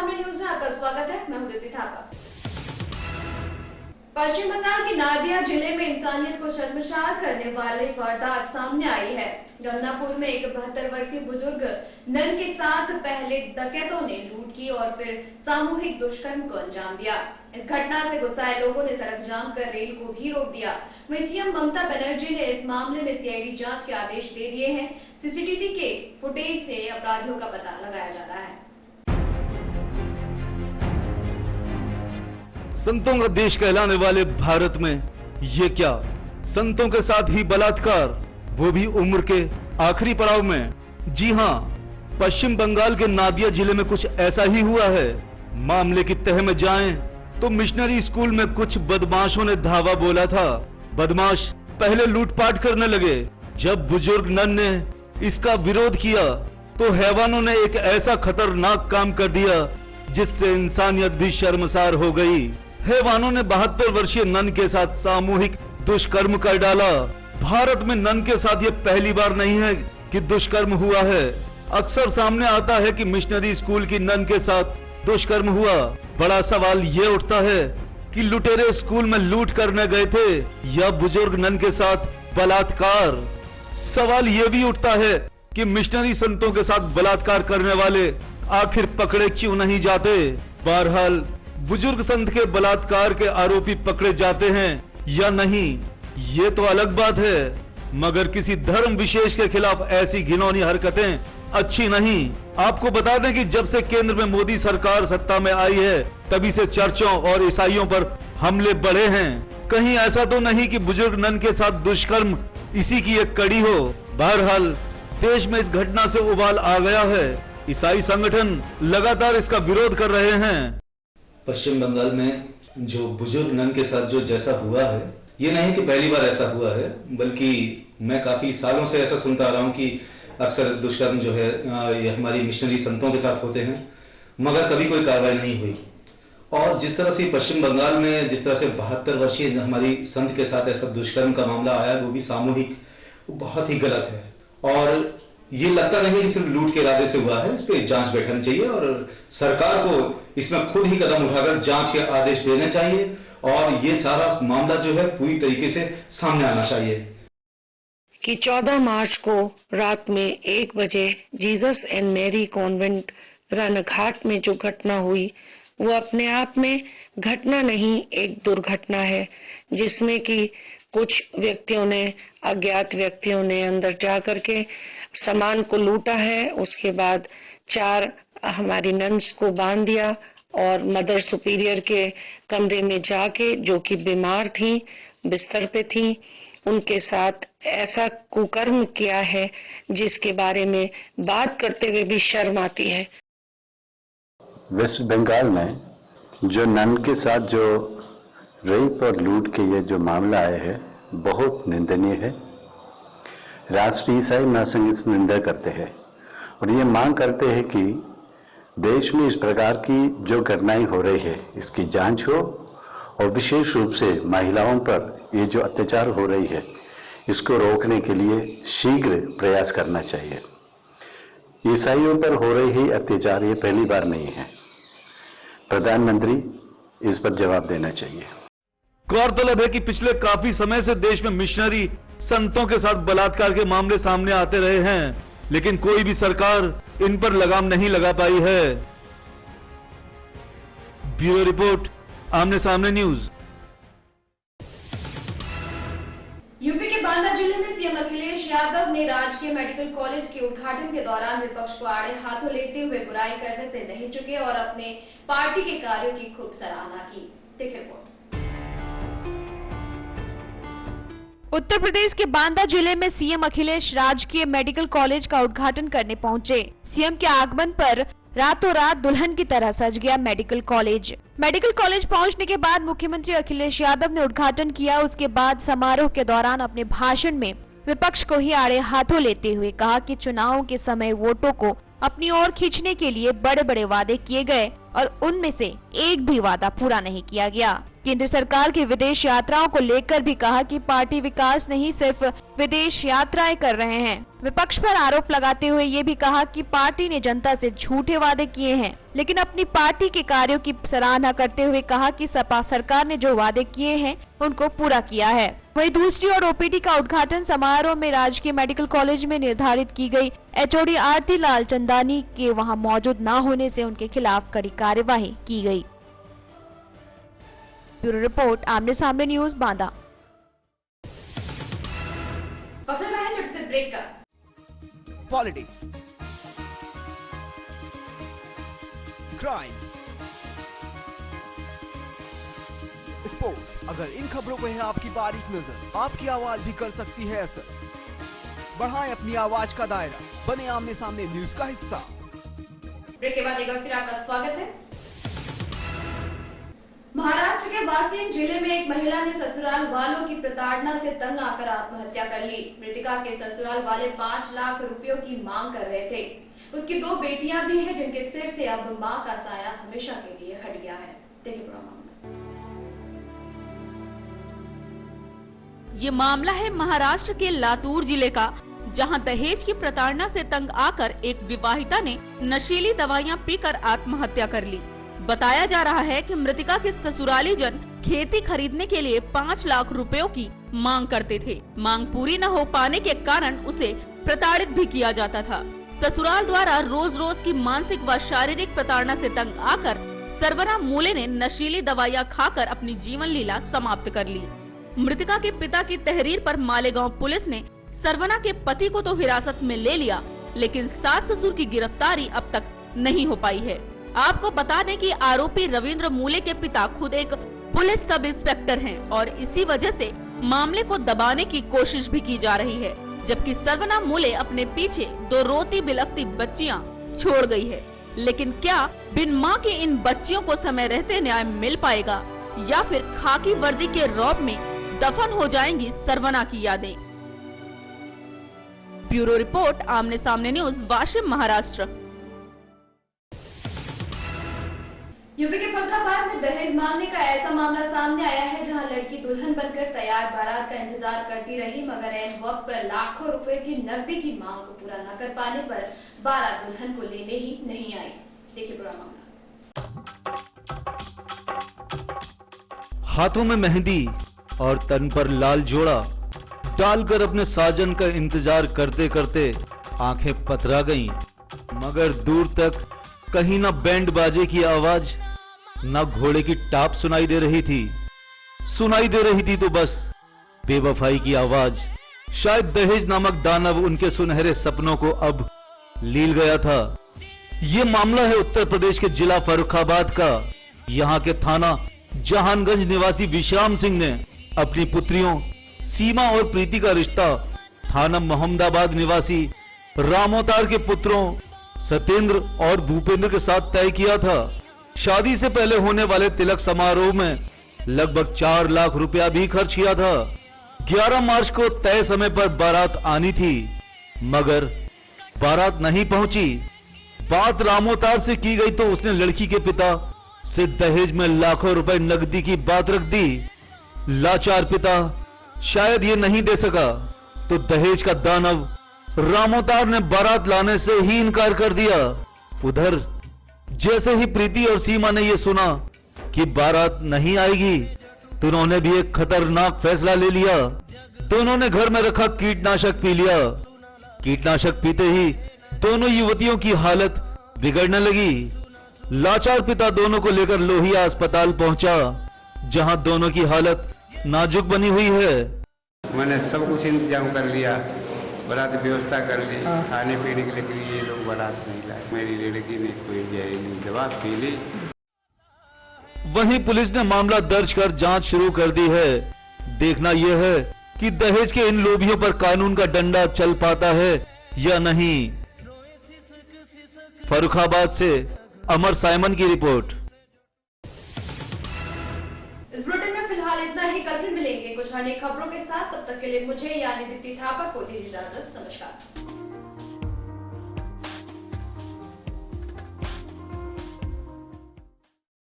सामने न्यूज में आपका स्वागत है। मैं हूं दीप्ति थापा। पश्चिम बंगाल के नादिया जिले में इंसानियत को शर्मसार करने वाली वारदात सामने आई है। रमनापुर में एक 72 वर्षीय बुजुर्ग नन के साथ पहले डकैतों ने लूट की और फिर सामूहिक दुष्कर्म को अंजाम दिया। इस घटना से गुस्साए लोगों ने सड़क जाम कर रेल को भी रोक दिया। वहीं सीएम ममता बनर्जी ने इस मामले में सीआईडी जांच के आदेश दे दिए हैं। सीसीटीवी के फुटेज से अपराधियों का पता लगाया जा रहा है। संतों का देश कहलाने वाले भारत में ये क्या, संतों के साथ ही बलात्कार, वो भी उम्र के आखिरी पड़ाव में। जी हाँ, पश्चिम बंगाल के नादिया जिले में कुछ ऐसा ही हुआ है। मामले की तह में जाएं तो मिशनरी स्कूल में कुछ बदमाशों ने धावा बोला था। बदमाश पहले लूटपाट करने लगे। जब बुजुर्ग नन ने इसका विरोध किया तो हैवानों ने एक ऐसा खतरनाक काम कर दिया जिससे इंसानियत भी शर्मसार हो गई। हैवानों ने 72 वर्षीय नन के साथ सामूहिक दुष्कर्म कर डाला। भारत में नन के साथ ये पहली बार नहीं है कि दुष्कर्म हुआ है। अक्सर सामने आता है कि मिशनरी स्कूल की नन के साथ दुष्कर्म हुआ। बड़ा सवाल ये उठता है कि लुटेरे स्कूल में लूट करने गए थे या बुजुर्ग नन के साथ बलात्कार। सवाल ये भी उठता है कि मिशनरी संतों के साथ बलात्कार करने वाले आखिर पकड़े क्यों नहीं जाते। बहरहाल बुजुर्ग संत के बलात्कार के आरोपी पकड़े जाते हैं या नहीं, ये तो अलग बात है, मगर किसी धर्म विशेष के खिलाफ ऐसी घिनौनी हरकतें अच्छी नहीं। आपको बता दें कि जब से केंद्र में मोदी सरकार सत्ता में आई है तभी से चर्चों और ईसाइयों पर हमले बढ़े हैं। कहीं ऐसा तो नहीं कि बुजुर्ग नन के साथ दुष्कर्म इसी की एक कड़ी हो। बहरहाल देश में इस घटना से उबाल आ गया है। ईसाई संगठन लगातार इसका विरोध कर रहे हैं। पश्चिम बंगाल में जो बुजुर्ग नन के साथ जो जैसा हुआ है, ये नहीं कि पहली बार ऐसा हुआ है, बल्कि मैं काफी सालों से ऐसा सुनता आ रहा हूँ कि अक्सर दुष्कर्म जो है ये हमारी मिशनरी संतों के साथ होते हैं, मगर कभी कोई कार्रवाई नहीं हुई। और जिस तरह से पश्चिम बंगाल में जिस तरह से 72 वर्षीय हमारी संत के साथ ऐसा दुष्कर्म का मामला आया, वो भी सामूहिक, वो बहुत ही गलत है। और ये लगता नहीं कि सिर्फ लूट के इरादे से हुआ है। इस पे जांच बैठानी चाहिए और सरकार को इसमें खुद ही कदम उठाकर जांच के आदेश देने चाहिए और ये सारा मामला जो है पूरी तरीके से सामने आना चाहिए। कि 14 मार्च को रात में 1 बजे Jesus and Mary convent Ranaghat में जो घटना हुई वो अपने आप में घटना नहीं, एक दुर्घटना है, जिसमें कि कुछ व्यक्तियों ने, अज्ञात व्यक्तियों ने अंदर जा करके सामान को लूटा है। उसके बाद 4 हमारी नन्स को बांध दिया और मदर सुपीरियर के कमरे में जाके, जो कि बीमार थी, बिस्तर पे थी, उनके साथ ऐसा कुकर्म किया है जिसके बारे में बात करते हुए भी शर्म आती है। वेस्ट बंगाल में जो नन के साथ जो रेप और लूट के ये जो मामला आया है बहुत निंदनीय है। राष्ट्रीय ईसाई महासंघ इसकी निंदा करते हैं और ये मांग करते हैं कि देश में इस प्रकार की जो घटनाएं हो रही है इसकी जांच हो और विशेष रूप से महिलाओं पर ये जो अत्याचार हो रही है इसको रोकने के लिए शीघ्र प्रयास करना चाहिए। ईसाइयों पर हो रही ही अत्याचार ये पहली बार नहीं है। प्रधानमंत्री इस पर जवाब देना चाहिए। गौरतलब है कि पिछले काफी समय से देश में मिशनरी संतों के साथ बलात्कार के मामले सामने आते रहे हैं, लेकिन कोई भी सरकार इन पर लगाम नहीं लगा पाई है। ब्यूरो रिपोर्ट, आमने सामने न्यूज। यूपी के बांदा जिले में सीएम अखिलेश यादव ने राजकीय मेडिकल कॉलेज के उद्घाटन के दौरान विपक्ष को आड़े हाथों लेते हुए बुराई करने से नहीं चुके और अपने पार्टी के कार्यों की खूब सराहना की। देखिए रिपोर्ट। उत्तर प्रदेश के बांदा जिले में सीएम अखिलेश राजकीय मेडिकल कॉलेज का उद्घाटन करने पहुंचे। सीएम के आगमन पर रातों रात दुल्हन की तरह सज गया मेडिकल कॉलेज। मेडिकल कॉलेज पहुंचने के बाद मुख्यमंत्री अखिलेश यादव ने उद्घाटन किया। उसके बाद समारोह के दौरान अपने भाषण में विपक्ष को ही आड़े हाथों लेते हुए कहा कि चुनावों के समय वोटों को अपनी ओर खींचने के लिए बड़े बड़े वादे किए गए और उनमें से एक भी वादा पूरा नहीं किया गया। केंद्र सरकार की विदेश यात्राओं को लेकर भी कहा कि पार्टी विकास नहीं सिर्फ विदेश यात्राएं कर रहे हैं। विपक्ष पर आरोप लगाते हुए ये भी कहा कि पार्टी ने जनता से झूठे वादे किए हैं लेकिन अपनी पार्टी के कार्यों की सराहना करते हुए कहा कि सपा सरकार ने जो वादे किए हैं उनको पूरा किया है। वहीं दूसरी ओर ओपीडी का उद्घाटन समारोह में राजकीय मेडिकल कॉलेज में निर्धारित की गई एचओडी आरती लाल चंदानी के वहां मौजूद न होने से उनके खिलाफ कड़ी कार्यवाही की गई। ब्यूरो रिपोर्ट, आमने सामने न्यूज, बांदा। ब्रेक का पॉलिटिक्स, क्राइम, स्पोर्ट्स। अगर इन खबरों पे है आपकी बारीक नजर, आपकी आवाज भी कर सकती है असर। बढ़ाएं अपनी आवाज का दायरा, बने आमने सामने न्यूज का हिस्सा। ब्रेक के बाद एक बार फिर आपका स्वागत है। महाराष्ट्र के वासिम जिले में एक महिला ने ससुराल वालों की प्रताड़ना से तंग आकर आत्महत्या कर ली। मृतका के ससुराल वाले 5 लाख रुपयों की मांग कर रहे थे। उसकी 2 बेटियां भी हैं जिनके सिर से अब मां का साया हमेशा के लिए हट गया है। देखिए पूरा मामला। ये मामला है महाराष्ट्र के लातूर जिले का, जहां दहेज की प्रताड़ना से तंग आकर एक विवाहिता ने नशीली दवाइयां पीकर आत्महत्या कर ली। बताया जा रहा है कि मृतका के ससुराली जन खेती खरीदने के लिए 5 लाख रुपयों की मांग करते थे। मांग पूरी न हो पाने के कारण उसे प्रताड़ित भी किया जाता था। ससुराल द्वारा रोज रोज की मानसिक व शारीरिक प्रताड़ना से तंग आकर सरवना मूले ने नशीली दवाइयां खाकर अपनी जीवन लीला समाप्त कर ली। मृतका के पिता की तहरीर पर मालेगांव पुलिस ने सरवना के पति को तो हिरासत में ले लिया, लेकिन सास ससुर की गिरफ्तारी अब तक नहीं हो पाई है। आपको बता दें कि आरोपी रविंद्र मूले के पिता खुद एक पुलिस सब इंस्पेक्टर हैं और इसी वजह से मामले को दबाने की कोशिश भी की जा रही है, जबकि सरवना मूले अपने पीछे 2 रोती बिलखती बच्चियां छोड़ गई है। लेकिन क्या बिन मां की इन बच्चियों को समय रहते न्याय मिल पाएगा या फिर खाकी वर्दी के रौब में दफन हो जाएंगी सरवना की यादें? ब्यूरो रिपोर्ट, आमने सामने न्यूज, वाशिम, महाराष्ट्र। यूपी के फरुखाबाद में दहेज मांगने का ऐसा मामला सामने आया है जहां लड़की दुल्हन बनकर तैयार बारात का इंतजार करती रही, मगर ऐन वक्त पर लाखों रुपए की नकदी की मांग को पूरा न कर पाने पर बारात दुल्हन को लेने ही नहीं आई। देखिए पूरा मामला। हाथों में मेहंदी और तन पर लाल जोड़ा डालकर अपने साजन का इंतजार करते करते आंखें पतरा गईं, मगर दूर तक कहीं ना बैंड बाजे की आवाज, ना घोड़े की टाप सुनाई दे रही थी। सुनाई दे रही थी तो बस बेवफाई की आवाज। शायद दहेज नामक दानव उनके सुनहरे सपनों को अब लील गया था। ये मामला है उत्तर प्रदेश के जिला फर्रुखाबाद का। यहाँ के थाना जहानगंज निवासी विश्राम सिंह ने अपनी पुत्रियों सीमा और प्रीति का रिश्ता थाना मोहम्मदाबाद निवासी रामोतार के पुत्रों सत्येंद्र और भूपेंद्र के साथ तय किया था। शादी से पहले होने वाले तिलक समारोह में लगभग 4 लाख रुपया भी खर्च किया था। 11 मार्च को तय समय पर बारात आनी थी, मगर बारात नहीं पहुंची। बात रामोतार से की गई तो उसने लड़की के पिता से दहेज में लाखों रुपए नकदी की बात रख दी। लाचार पिता शायद ये नहीं दे सका तो दहेज का दानव रामोतार ने बारात लाने से ही इनकार कर दिया। उधर जैसे ही प्रीति और सीमा ने यह सुना कि बारात नहीं आएगी तो उन्होंने भी एक खतरनाक फैसला ले लिया। दोनों ने घर में रखा कीटनाशक पी लिया। कीटनाशक पीते ही दोनों युवतियों की हालत बिगड़ने लगी। लाचार पिता दोनों को लेकर लोहिया अस्पताल पहुंचा, जहां दोनों की हालत नाजुक बनी हुई है। मैंने सब कुछ इंतजाम कर लिया, बारात व्यवस्था कर ली, खाने पीने के लिए ये लोग बारात नहीं लाए। मेरी लड़की ने कोई जहरीली दवा पी ली। वहीं पुलिस ने मामला दर्ज कर जांच शुरू कर दी है। देखना यह है कि दहेज के इन लोभियों पर कानून का डंडा चल पाता है या नहीं। फर्रुखाबाद से अमर साइमन की रिपोर्ट। इस बुलेटिन में फिलहाल इतना ही। कल फिर मिलेंगे कुछ अन्य खबरों के साथ। तब तक के लिए मुझे यानी दीप्ति थापा को दीजिए इजाजत। नमस्कार।